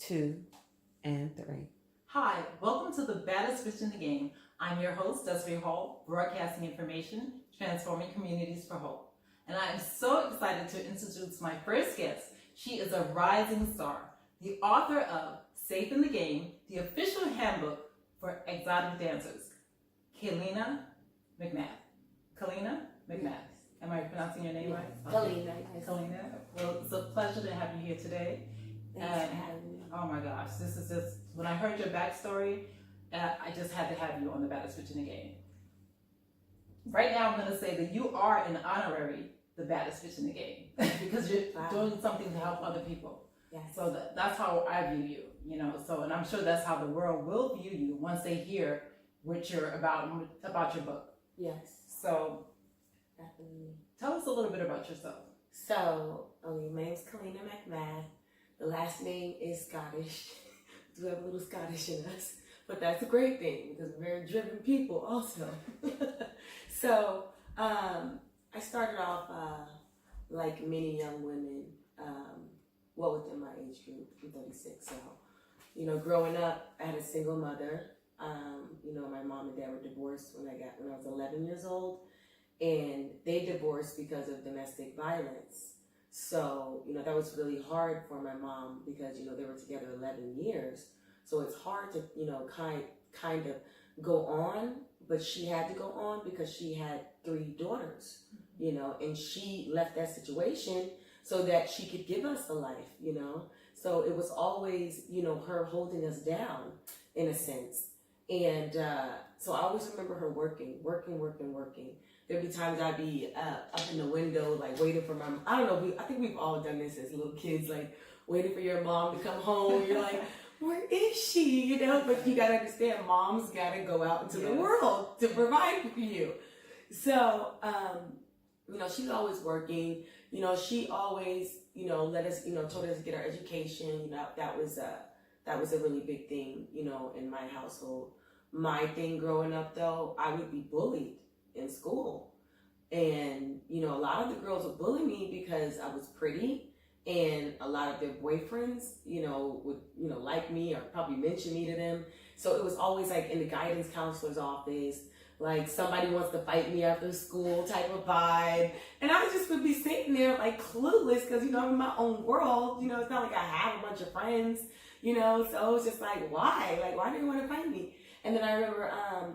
2, and 3. Hi, welcome to the Baddest Bitch in the Game. I'm your host, Desiree Hall, broadcasting information, transforming communities for hope. And I am so excited to introduce my first guest. She is a rising star, the author of Safe in the Game, the official handbook for exotic dancers, Kaleena McMath. Kaleena McMath. Am I pronouncing your name right? Kaleena. Kaleena. Well, it's a pleasure to have you here today. Thanks for having me. Oh my gosh, this is just, when I heard your backstory, I just had to have you on the Baddest Bitch in the Game. Right now I'm going to say that you are an honorary the Baddest Bitch in the Game because you're doing something to help other people. Yes. So that's how I view you, so, and I'm sure that's how the world will view you once they hear what you're about your book. Yes. So, Definitely. Tell us a little bit about yourself. So, my name's Kaleena McMath. The last name is Scottish. We do have a little Scottish in us, but that's a great thing because we're very driven people also. So, I started off like many young women, within my age group. I'm 36, so, growing up, I had a single mother. My mom and dad were divorced when I was 11 years old, and they divorced because of domestic violence. So, that was really hard for my mom because, they were together 11 years. So it's hard to, kind of go on, but she had to go on because she had 3 daughters, and she left that situation so that she could give us a life, So it was always, her holding us down in a sense. And so I always remember her working. There'd be times I'd be up in the window, like waiting for my, I don't know, I think we've all done this as little kids, like waiting for your mom to come home. You're like, where is she? But you gotta understand, moms gotta go out into the world to provide for you. So, she's always working. She always, let us, told us to get our education. That was a really big thing, in my household. My thing growing up, though, I would be bullied in school. And, a lot of the girls would bully me because I was pretty, and a lot of their boyfriends, would, like me or probably mention me to them. So it was always like in the guidance counselor's office, like somebody wants to fight me after school type of vibe. And I just would be sitting there like clueless because, I'm in my own world. It's not like I have a bunch of friends, so it was just like, why? Like, why do you want to fight me? And then I remember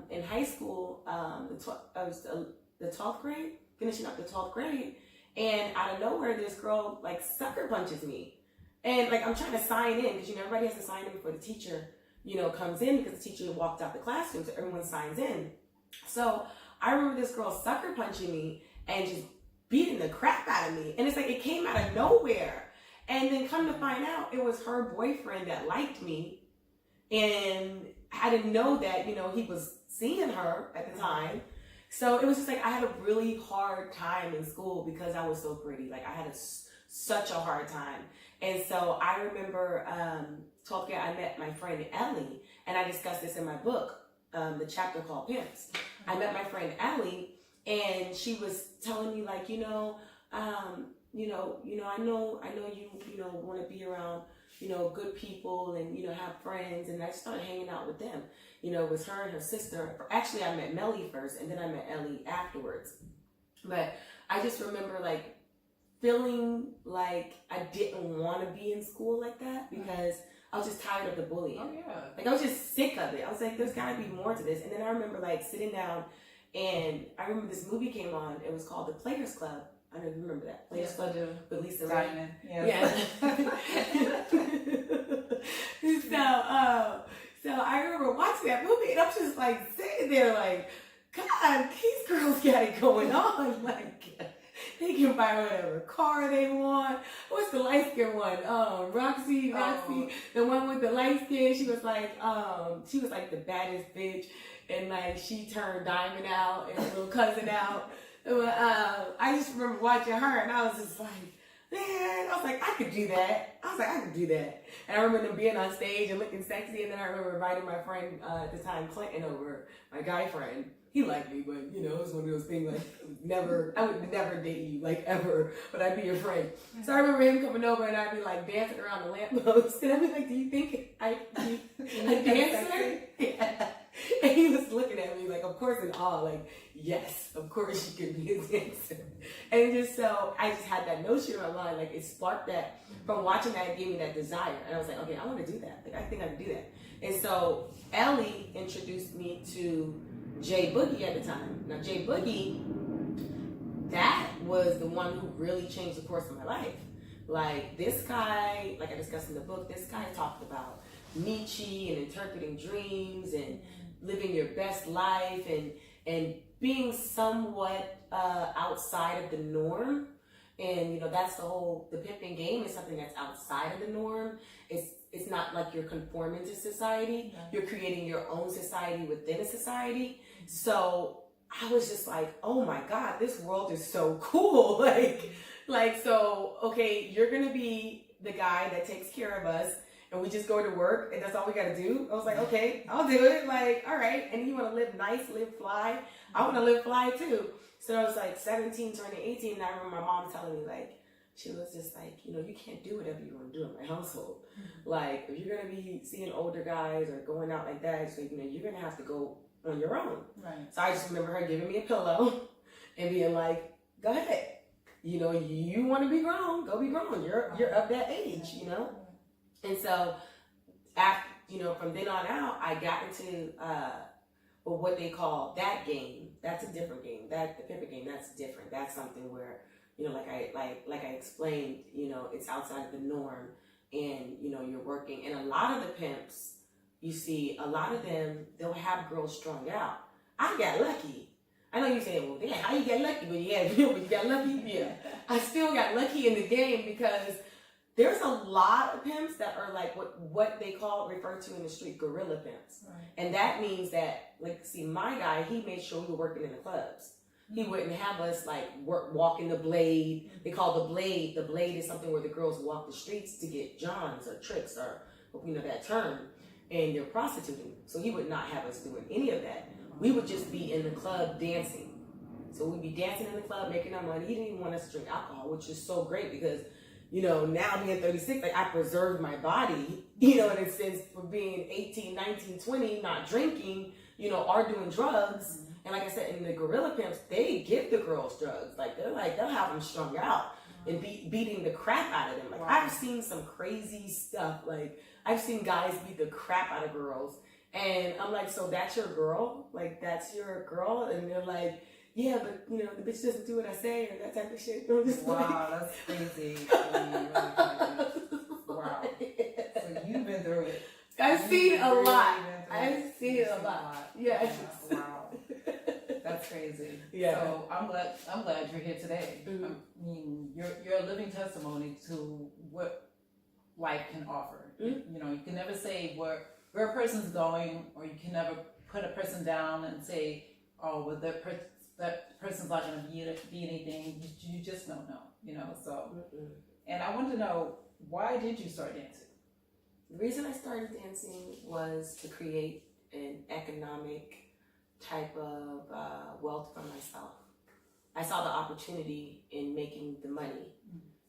in high school, I was the 12th grade, finishing up the 12th grade, and out of nowhere, this girl like sucker punches me. And like I'm trying to sign in because everybody has to sign in before the teacher, comes in because the teacher walked out the classroom, so everyone signs in. So I remember this girl sucker punching me and just beating the crap out of me. And it's like it came out of nowhere. And then come to find out, it was her boyfriend that liked me. And I didn't know that, he was seeing her at the time. So it was just like I had a really hard time in school because I was so pretty. Like I had such a hard time. And so I remember 12th grade, I met my friend Ellie, and I discussed this in my book, the chapter called Pimps. I met my friend Ellie, and she was telling me like, I know you want to be around, good people and, have friends. And I started hanging out with them. It was her and her sister. Actually, I met Melly first, and then I met Ellie afterwards. But I just remember like feeling like I didn't want to be in school like that because I was just tired of the bullying. Oh, yeah. Like I was just sick of it. I was like, there's got to be more to this. And then I remember like sitting down, and I remember this movie came on. It was called The Players Club. I don't even remember that. Players Club with Lisa Diamond. Yeah. So I remember watching that movie, and I'm just like sitting there like, God, these girls got it going on. Like they can buy whatever car they want. What's the light skin one? Roxy, the one with the light skin. She was like the baddest bitch, and like she turned Diamond out and little cousin out. I just remember watching her, and I was just like, Man, I was like, I could do that. I could do that. And I remember them being on stage and looking sexy. And then I remember inviting my friend at the time, Clinton, over, my guy friend. He liked me, but it was one of those things like I would never date you, like ever, but I'd be your friend. So I remember him coming over and I'd be like dancing around the lamppost. And I'd be like, do you think I'd be a dancer? Yeah. And he was looking at me like, of course, in awe, like, yes, of course you could be a dancer. And just so I just had that notion in my mind, like it sparked that from watching that, it gave me that desire. And I was like, okay, I want to do that. Like, I think I can do that. And so Ellie introduced me to Jay Boogie at the time. Now, Jay Boogie, that was the one who really changed the course of my life. Like, this guy, like I discussed in the book, this guy talked about Nietzsche and interpreting dreams and living your best life and being somewhat outside of the norm. And, that's the pimping game is something that's outside of the norm. It's not like you're conforming to society. You're creating your own society within a society. So I was just like, oh my God, this world is so cool. So, okay, you're going to be the guy that takes care of us and we just go to work and that's all we got to do. I was like, okay, I'll do it. Like, all right. And you want to live nice, live fly. I want to live fly too. So I was like 17, turning 18. And I remember my mom telling me like, she was just like, you can't do whatever you want to do in my household. Like, if you're going to be seeing older guys or going out like that, so, you're going to have to go on your own. Right. So I just remember her giving me a pillow and being like, go ahead. You want to be grown, go be grown. You're of that age, And so, after, from then on out, I got into what they call that game. That's a different game. The pimp game, that's different. That's something where, like I explained, it's outside of the norm, and you're working. And a lot of the pimps, you see, a lot of them, they'll have girls strung out. I got lucky. I know you're saying, well, damn, how you get lucky? But yeah, you got lucky. Yeah, I still got lucky in the game because there's a lot of pimps that are like what they refer to in the street, guerrilla pimps. Right. And that means that, my guy, he made sure we were working in the clubs. He wouldn't have us walking the blade. They call the blade. The blade is something where the girls walk the streets to get johns or tricks or that term, and they're prostituting. So he would not have us doing any of that. We would just be in the club dancing. So we'd be dancing in the club, making our money. He didn't even want us to drink alcohol, which is so great because now being 36, I preserved my body, in a sense, for being 18, 19, 20, not drinking, or doing drugs. And like I said, in the gorilla pimps, they give the girls drugs. They'll have them strung out and beating the crap out of them. I've seen some crazy stuff. I've seen guys beat the crap out of girls. And I'm like, so that's your girl? That's your girl? And they're like, yeah, but, the bitch doesn't do what I say or that type of shit. Wow, that's crazy. Wow. So you've been through it. I've seen a lot. I've seen a lot. Yes. Yeah. Wow. That's crazy. Yeah. So I'm glad you're here today. Mm-hmm. I mean, you're a living testimony to what life can offer. Mm-hmm. You can never say where a person's going, or you can never put a person down and say, oh, well, that person's not going to be anything. You just don't know, So, and I want to know, why did you start dancing? The reason I started dancing was to create an economic type of wealth for myself. I saw the opportunity in making the money.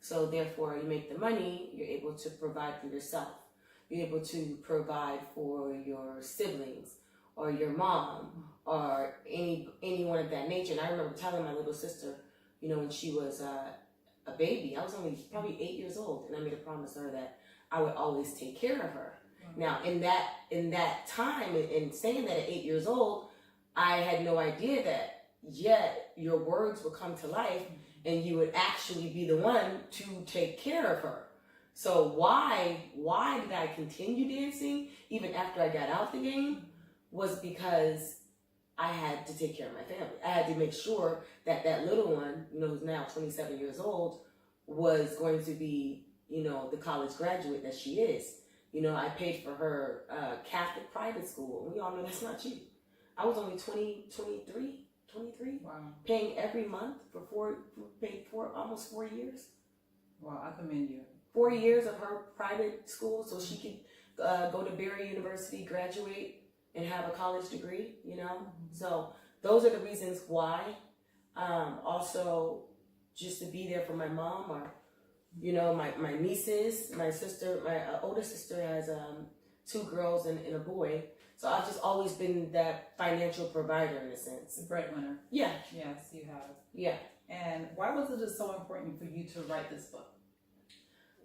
So therefore, you make the money, you're able to provide for yourself. You're able to provide for your siblings or your mom or anyone of that nature. And I remember telling my little sister, when she was a baby, I was only probably 8 years old, and I made a promise to her that I would always take care of her. Now, in that time, and saying that at 8 years old, I had no idea that yet your words would come to life and you would actually be the one to take care of her. So why did I continue dancing even after I got out the game? Was because I had to take care of my family. I had to make sure that little one, who's now 27 years old, was going to be, the college graduate that she is. I paid for her Catholic private school. We all know that's not cheap. I was only 23, Wow. paying every month for almost 4 years. Wow, I commend you. 4 years of her private school so she could go to Barry University, graduate, and have a college degree, you know? Mm-hmm. So those are the reasons why. Also, just to be there for my mom or, you know, my nieces, my sister, my older sister has 2 girls and a boy. So I've just always been that financial provider in a sense. The breadwinner. Yeah. Yes, you have. Yeah. And why was it just so important for you to write this book?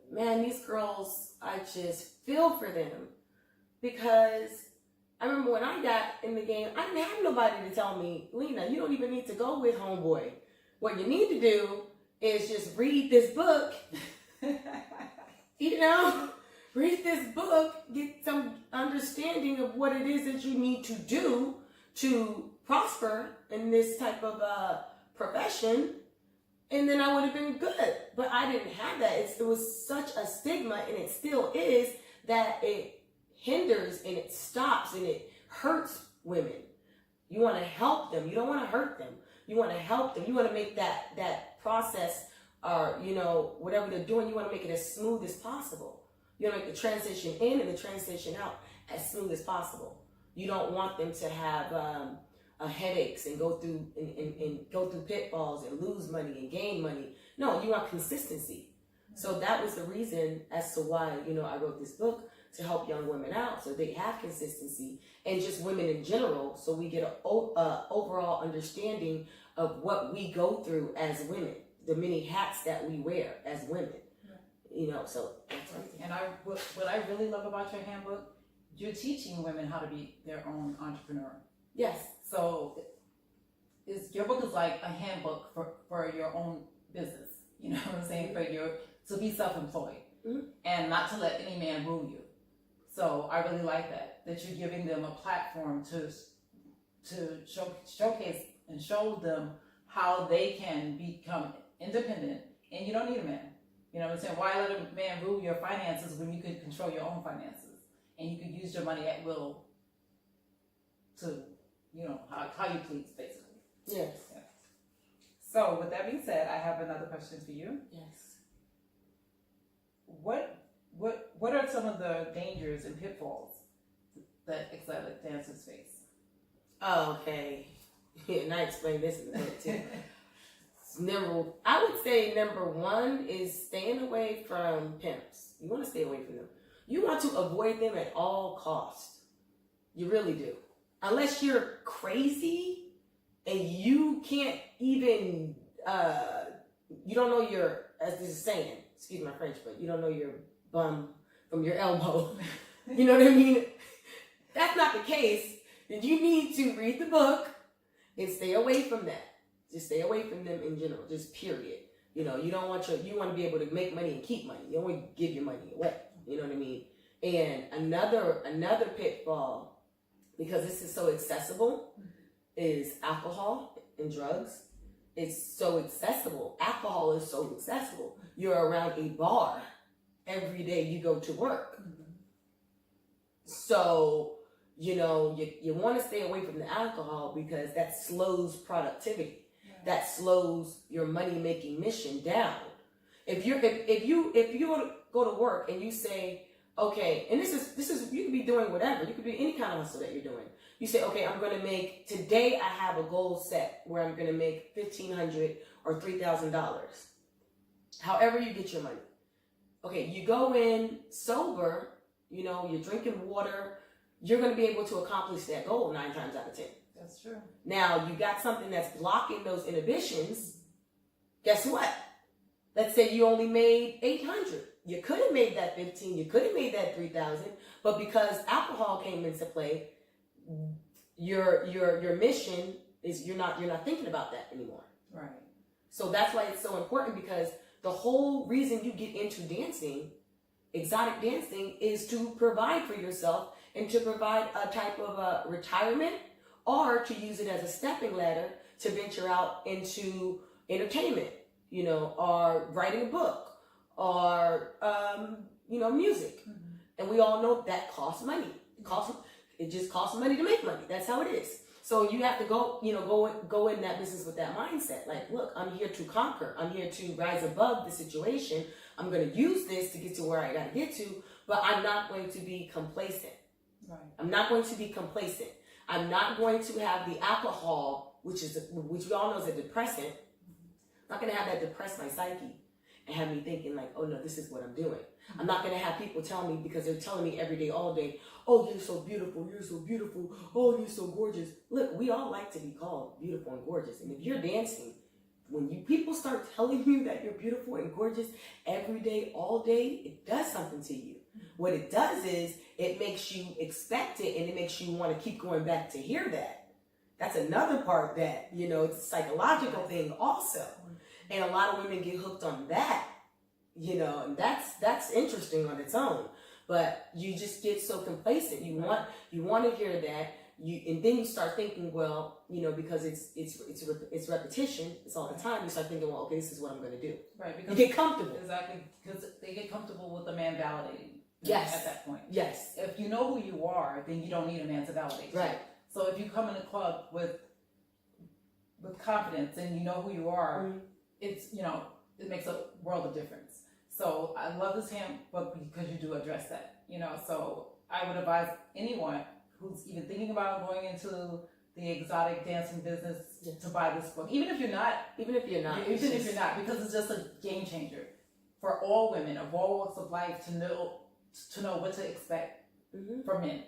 Man, these girls, I just feel for them because I remember when I got in the game, I didn't have nobody to tell me, Lena, you don't even need to go with homeboy. What you need to do is just read this book, you know, read this book, get some understanding of what it is that you need to do to prosper in this type of profession. And then I would have been good. But I didn't have that. It was such a stigma, and it still is, that it hinders and it stops and it hurts women. You want to help them. You don't want to hurt them. You want to help them. You want to make that process, or, you know, whatever they're doing, you want to make it as smooth as possible. You want to make the transition in and the transition out as smooth as possible. You don't want them to have headaches and go through and go through pitfalls and lose money and gain money. No, you want consistency. So that was the reason as to why, you know, I wrote this book, to help young women out so they have consistency, and just women in general, so we get an overall understanding of what we go through as women, the many hats that we wear as women. You know, so that's everything. And what I really love about your handbook, you're teaching women how to be their own entrepreneur. Yes. So your book is like a handbook for your own business. You know what I'm saying? To be self-employed, and not to let any man rule you. So I really like that you're giving them a platform to showcase and show them how they can become independent, and you don't need a man. You know what I'm saying? Why let a man rule your finances when you could control your own finances, and you could use your money at will to, you know, how you please, basically. Yes. Yeah. So with that being said, I have another question for you. Yes. What are some of the dangers and pitfalls that exotic dancers face? Oh, okay. And I explained this in the book too. I would say number 1 is staying away from pimps. You want to stay away from them. You want to avoid them at all costs. You really do. Unless you're crazy and you can't even, you don't know your, as this is saying, excuse my French, but you don't know your bum from your elbow. You know what I mean? That's not the case. Then you need to read the book and stay away from that. Just stay away from them in general, just period. You know, you don't want you want to be able to make money and keep money. You don't want to give your money away. You know what I mean? And another pitfall, because this is so accessible, is alcohol and drugs. It's so accessible. Alcohol is so accessible. You're around a bar every day you go to work. So, you know, you want to stay away from the alcohol because that slows productivity. That slows your money-making mission down. If you go to work and you say, okay, and this is you could be doing whatever. You could be any kind of hustle that you're doing. You say, okay, I'm going to make, today I have a goal set where I'm going to make $1,500 or $3,000. However you get your money. Okay, you go in sober, you know, you're drinking water, you're going to be able to accomplish that goal 9 times out of 10. That's true. Now, you got something that's blocking those inhibitions. Guess what? Let's say you only made 800. You could have made that 15. You could have made that 3,000. But because alcohol came into play, your mission is you're not thinking about that anymore. Right. So that's why it's so important, because the whole reason you get into dancing, exotic dancing, is to provide for yourself and to provide a type of retirement, or to use it as a stepping ladder to venture out into entertainment, you know, or writing a book, or, you know, music. Mm-hmm. And we all know that costs money. It just costs money to make money. That's how it is. So you have to go in that business with that mindset. Like, look, I'm here to conquer. I'm here to rise above the situation. I'm going to use this to get to where I got to get to, but I'm not going to be complacent. Right. I'm not going to be complacent. I'm not going to have the alcohol, which we all know is a depressant. I'm not going to have that depress my psyche and have me thinking like, oh no, this is what I'm doing. I'm not going to have people tell me, because they're telling me every day, all day, oh, you're so beautiful, oh, you're so gorgeous. Look, we all like to be called beautiful and gorgeous. And if you're dancing, when people start telling you that you're beautiful and gorgeous every day, all day, it does something to you. What it does is it makes you expect it, and it makes you want to keep going back to hear that. That's another part that, it's a psychological thing also. And a lot of women get hooked on that, and that's interesting on its own. But you just get so complacent. You want to hear that. And then you start thinking, well, because it's repetition, it's all the time. You start thinking, well, okay, this is what I'm going to do. Right. Because you get comfortable. Exactly. Because they get comfortable with the man validating. Yes. At that point. Yes. If you know who you are, then you don't need a man to validate you. Right. So if you come in a club with confidence and you know who you are, Mm-hmm. it's it makes a world of difference. So I love this handbook because you do address that. So I would advise anyone who's even thinking about going into the exotic dancing business to buy this book, even if you're not, because it's just a game changer for all women of all walks of life to know what to expect from men.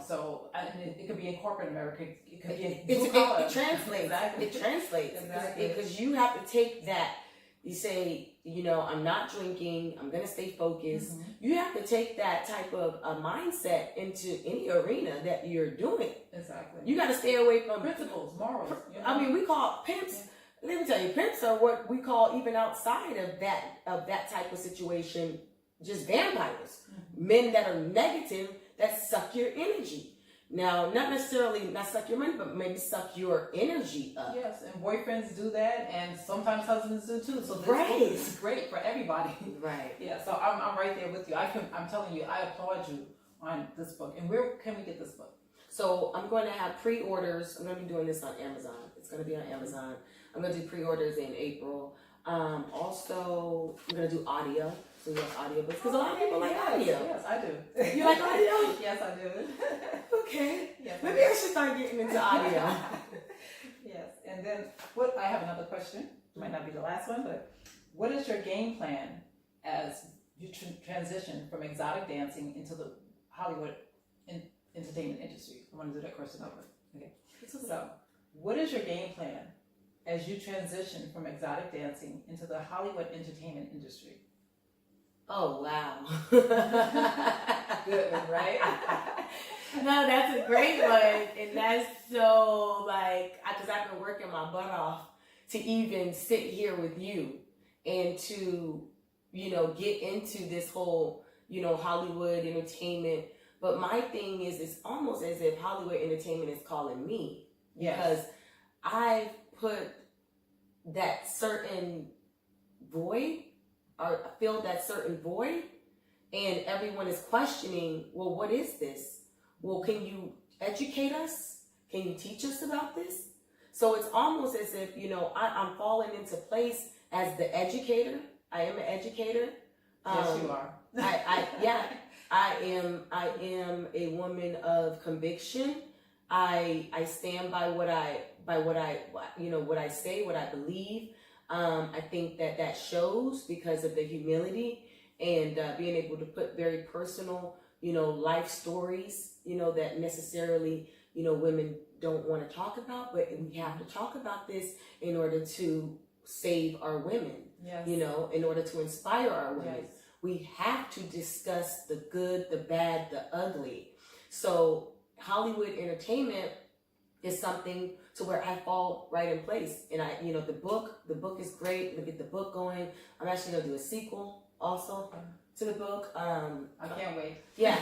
So it could be in corporate America, it could be it translates. Exactly. It translates Exactly. because you have to take that. You say, I'm not drinking, I'm going to stay focused. Mm-hmm. You have to take that type of a mindset into any arena that you're doing. Exactly. You got to stay away from principles, morals. I mean, we call pimps, let me tell you, pimps are what we call, even outside of that type of situation, just vampires. Mm-hmm. Men that are negative, that suck your energy. Now, not necessarily not suck your money, but maybe suck your energy up. Yes, and boyfriends do that, and sometimes husbands do too. So this right. book is great for everybody. Right. Yeah. So I'm right there with you. I'm telling you, I applaud you on this book. And where can we get this book? So I'm going to have pre-orders. I'm going to be doing this on Amazon. It's going to be on Amazon. I'm going to do pre-orders in April. Also, I'm going to do audio. So you have audiobooks. Because a lot of people like audio. Yes, I do. You like audio? Yes, I do. Okay. Yes, maybe I should start getting into audio. Yes. And then I have another question. It might not be the last one, but what is your game plan as you transition from exotic dancing into the Hollywood entertainment industry? I want to do that question over. Okay. So, what is your game plan as you transition from exotic dancing into the Hollywood entertainment industry? Oh, wow. Good, right? No, that's a great one. And that's so because I've been working my butt off to even sit here with you and to, get into this whole, Hollywood entertainment. But my thing is, it's almost as if Hollywood entertainment is calling me. Yes. Because I've put that certain void, or filled that certain void, and everyone is questioning, well, what is this? Well, can you educate us? Can you teach us about this? So it's almost as if, I'm falling into place as the educator. I am an educator. Yes, you are. I am a woman of conviction. I stand by what I say, what I believe. I think that shows because of the humility and being able to put very personal, life stories, that necessarily, women don't want to talk about, but we have to talk about this in order to save our women, yes. In order to inspire our women. Yes. We have to discuss the good, the bad, the ugly. So Hollywood entertainment is something to where I fall right in place. And the book is great. We'll get the book going. I'm actually going to do a sequel also to the book. I can't wait. Yeah.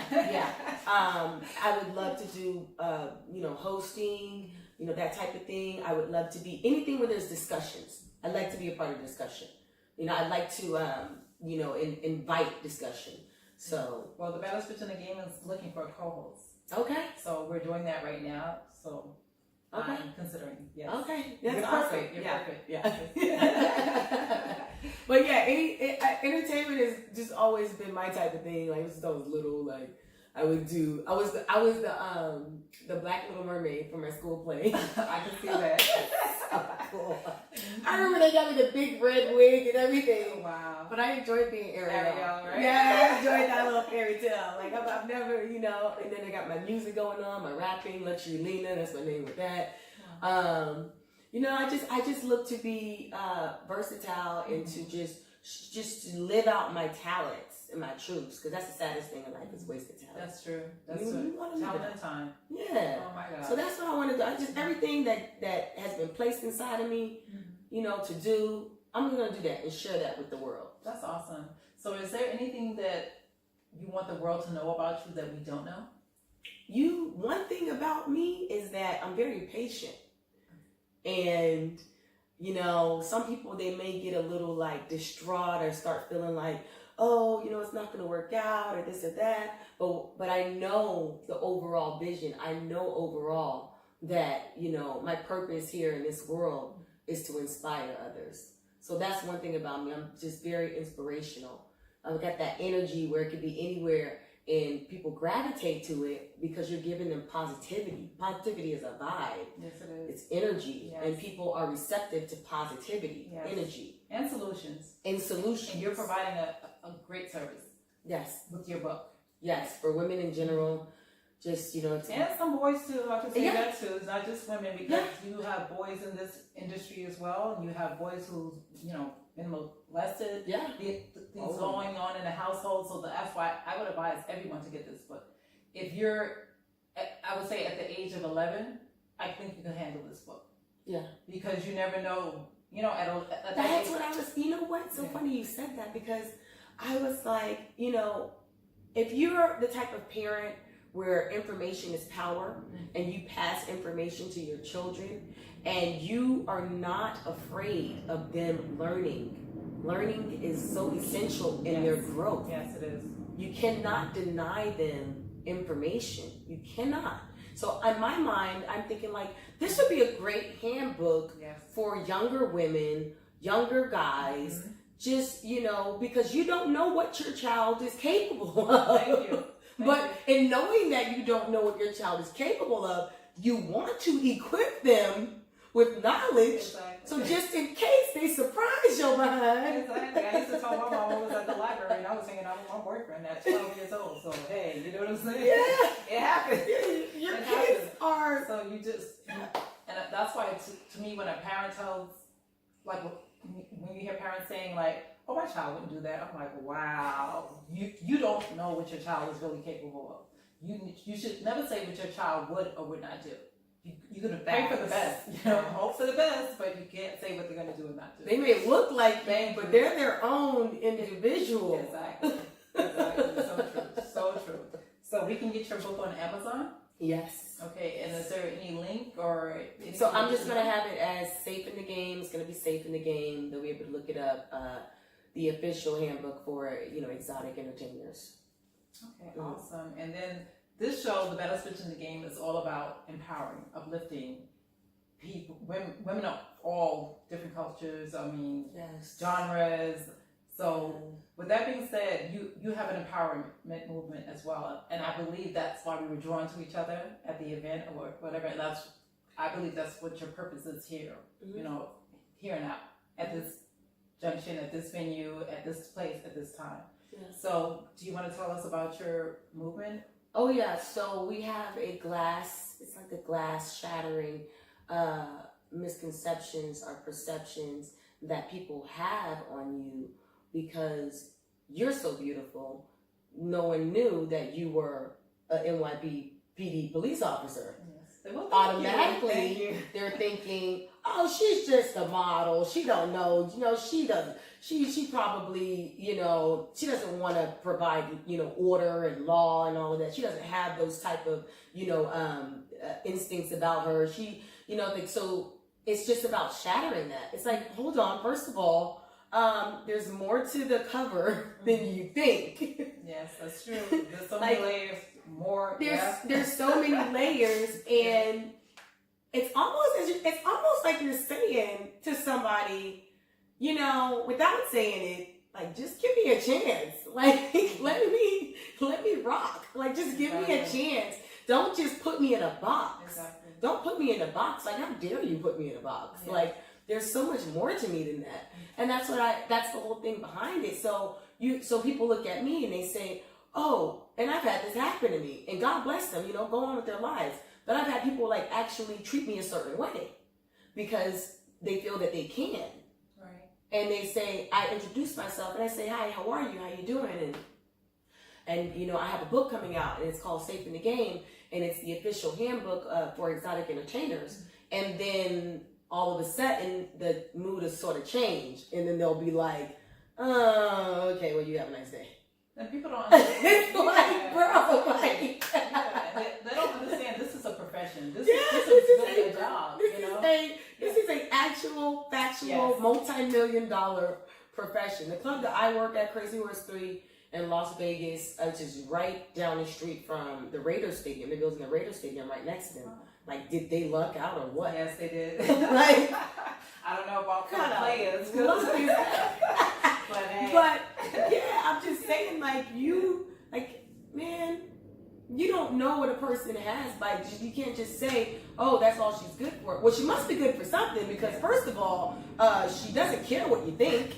I would love to do, hosting, that type of thing. I would love to be anything where there's discussions. I'd like to be a part of the discussion. I'd like to, invite discussion. So. Well, the Baddest Bitch in the Game is looking for a co-host. Okay. So we're doing that right now. So Okay. I'm considering. Yes. Okay, that's You're awesome. perfect. You're yeah. perfect. Yeah. But yeah, entertainment has just always been my type of thing. Like since I was little, like I was the Black Little Mermaid for my school play. I can see that. So cool. I remember they got me the big red wig and everything. Wow. But I enjoyed being Ariel. Right? Yeah, I enjoyed that little fairy tale. Like I've never, and then I got my music going on, my rapping, Luxury Lena, that's my name with that. I just look to be versatile and to just to live out my talents and my truths, because that's the saddest thing in life is wasted talent. That's true. That's You true. wanna do Talent that. and time. Yeah. Oh my God. So that's what I want to do. I just everything that has been placed inside of me, to do, I'm gonna do that and share that with the world. That's awesome. So is there anything that you want the world to know about you that we don't know? One thing about me is that I'm very patient. And, some people, they may get a little like distraught or start feeling like, oh, it's not going to work out or this or that. But I know the overall vision. I know overall that, my purpose here in this world is to inspire others. So that's one thing about me. I'm just very inspirational. I've got that energy where it could be anywhere and people gravitate to it because you're giving them positivity. Positivity is a vibe. Yes, it is. It's energy. Yes. And people are receptive to positivity, Yes. energy. And solutions. And solutions. And you're providing a great service. Yes. With your book. Yes. For women in general, just, it's... And some boys too, I can say Yeah. that too. It's not just women, because you have boys in this industry as well. And you have boys who, been molested. Yeah. Things going on in the household. So that's why I would advise everyone to get this book. If you're, I would say at the age of 11, I think you can handle this book. Yeah. Because you never know, at that that's age. what I was, what? So funny you said that, because I was like, if you're the type of parent where information is power and you pass information to your children and you are not afraid of them learning. Learning is so essential in their growth. Yes, it is. You cannot deny them information. You cannot. So in my mind, I'm thinking like, this would be a great handbook for younger women, younger guys, just, because you don't know what your child is capable of. Thank you. But in knowing that you don't know what your child is capable of, you want to equip them with knowledge. Exactly. So just in case they surprise your behind. Exactly. I used to tell my mom I was at the library and I was hanging out with my boyfriend at 12 years old. So hey, you know what I'm saying? Yeah. It happens. Your It kids happens. are... So you just, and that's why to me when a parent tells, like when you hear parents saying like, oh, my child wouldn't do that. I'm like, wow, you don't know what your child is really capable of. You should never say what your child would or would not do. You're going to pray for the best, hope for the best, but you can't say what they're going to do or not do. They may look like you, but they're their own individual. Exactly. So true. So true. So we can get your book on Amazon? Yes. Okay, and is there any link or anything? So I'm just going to have it as Safe in the Game. It's going to be Safe in the Game. They'll be able to look it up. The official handbook for, exotic entertainers. Okay, awesome. And then this show, The Baddest Bitch in the Game, is all about empowering, uplifting people, women of all different cultures, genres. So with that being said, you have an empowerment movement as well. And I believe that's why we were drawn to each other at the event or whatever. I believe that's what your purpose is here, here and now, at this junction, at this venue, at this place, at this time. Yeah. So do you want to tell us about your movement? Oh yeah, so we have it's like a glass shattering misconceptions or perceptions that people have on you because you're so beautiful. No one knew that you were an NYPD police officer. Yes. Well, automatically they're thinking, oh, she's just a model. She don't know, she doesn't. She probably, she doesn't want to provide, order and law and all of that. She doesn't have those type of, instincts about her. She, so it's just about shattering that. It's like, hold on, first of all, there's more to the cover than you think. Yes, that's true. There's so many layers more. There's so many layers, and it's almost like you're saying to somebody, you know, without saying it, like, just give me a chance. Like, let me rock. Like, just give me a chance. Don't just put me in a box. Exactly. Don't put me in a box. Like, how dare you put me in a box? Yeah. Like, there's so much more to me than that. And that's the whole thing behind it. So people look at me and they say, oh, and I've had this happen to me, and God bless them, you know, go on with their lives. But I've had people like actually treat me a certain way because they feel that they can. Right. And they say, I introduce myself and I say, hi, how are you? How you doing? And you know, I have a book coming out and it's called Safe in the Game, and it's the official handbook for exotic entertainers. And then all of a sudden the mood is sort of changed, and then they'll be like, oh, okay, well, you have a nice day. And people don't understand. It's like, bro, like, they don't understand this is a profession. This yes, is really a job. This is an actual, factual, multi-million-dollar profession. The club that I work at, Crazy Horse 3 in Las Vegas, which is right down the street from the Raiders Stadium. They're building the Raiders Stadium right next to them. Like, did they luck out or what? Yes, they did. Like, I don't know about kind of players. But yeah, I'm just saying, like, man, you don't know what a person has by you can't just say, oh, that's all she's good for. Well, she must be good for something, because first of all, she doesn't care what you think.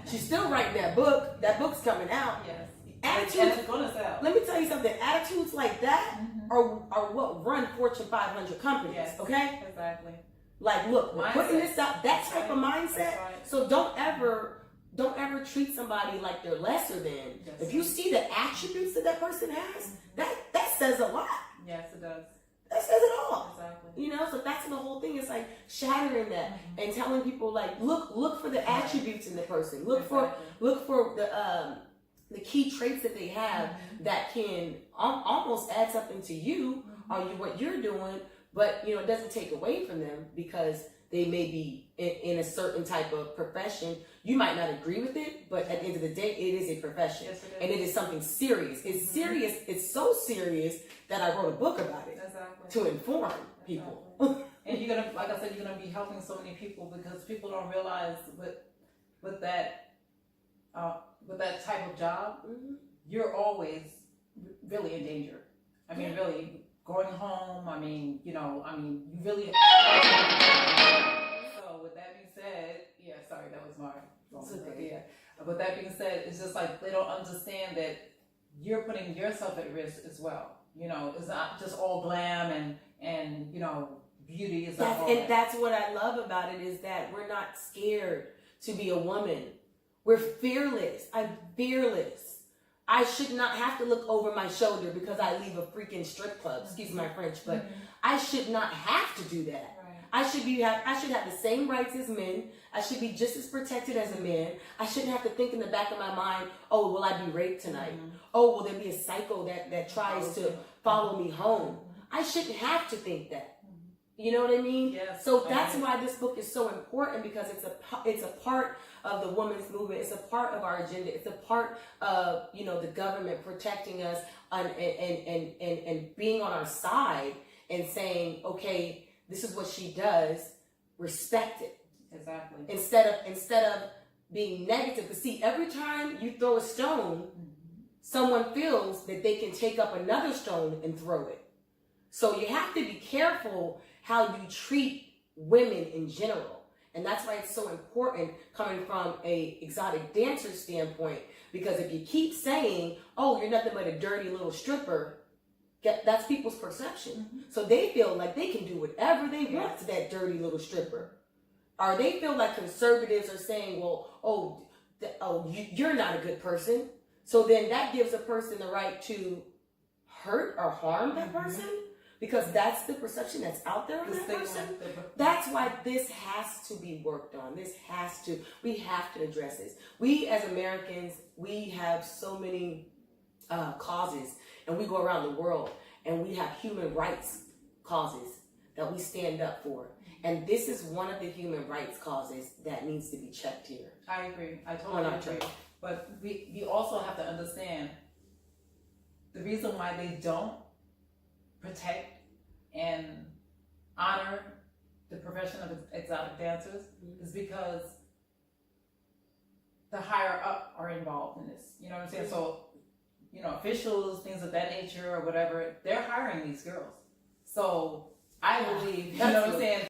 She's still writing that book. That book's coming out. Yes. Attitudes, and it's gonna sell. let me tell you something. Attitudes like that are what run Fortune 500 companies. Yes. Okay. Exactly. Like, look, we're putting Mindset. this out. That type of mindset. That's right. So don't ever treat somebody like they're lesser than. Yes. If you see the attributes that person has, that says a lot. Yes, it does. That says it all. Exactly. You know, so that's the whole thing. It's like shattering that and telling people, like, look for the attributes in the person. Look for the key traits that they have that can almost add something to you or what you're doing, but you know, it doesn't take away from them because they may be in a certain type of profession. You might not agree with it, but at the end of the day, it is a profession. Yes, it is. And it is something serious. It's serious. It's so serious that I wrote a book about it to inform people. And you're gonna, like I said, you're gonna be helping so many people, because people don't realize with that type of job, you're always really in danger. I mean, really going home. I mean, you really. So with that being said, yeah, sorry, that was my wrong. Okay. Yeah. With that being said, it's just like they don't understand that you're putting yourself at risk as well. You know, it's not just all glam and you know, beauty is not all that. That's what I love about it, is that we're not scared to be a woman. We're fearless. I'm fearless. I should not have to look over my shoulder because I leave a freaking strip club. Excuse my French, but I should not have to do that. Right. I should have the same rights as men. I should be just as protected as a man. I shouldn't have to think in the back of my mind, oh, will I be raped tonight? Oh, will there be a psycho that tries to follow me home? I shouldn't have to think that. You know what I mean? Yes. So that's why this book is so important, because it's a part of the women's movement. It's a part of our agenda. It's a part of, you know, the government protecting us and being on our side and saying, okay, this is what she does. Respect it. Exactly. Instead of being negative. Because see, every time you throw a stone, someone feels that they can take up another stone and throw it. So you have to be careful how you treat women in general. And that's why it's so important coming from a exotic dancer standpoint, because if you keep saying, oh, you're nothing but a dirty little stripper, that's people's perception. So they feel like they can do whatever they want to that dirty little stripper. Or they feel like conservatives are saying, well, you're not a good person. So then that gives a person the right to hurt or harm that person. Because that's the perception that's out there of that person. That's why this has to be worked on. We have to address this. We as Americans, we have so many causes, and we go around the world and we have human rights causes that we stand up for. And this is one of the human rights causes that needs to be checked here. I agree. I totally agree. But we also have to understand the reason why they don't protect and honor the profession of exotic dancers is because the higher up are involved in this. You know what I'm saying? So, officials, things of that nature or whatever, they're hiring these girls. So I believe, you know what I'm saying?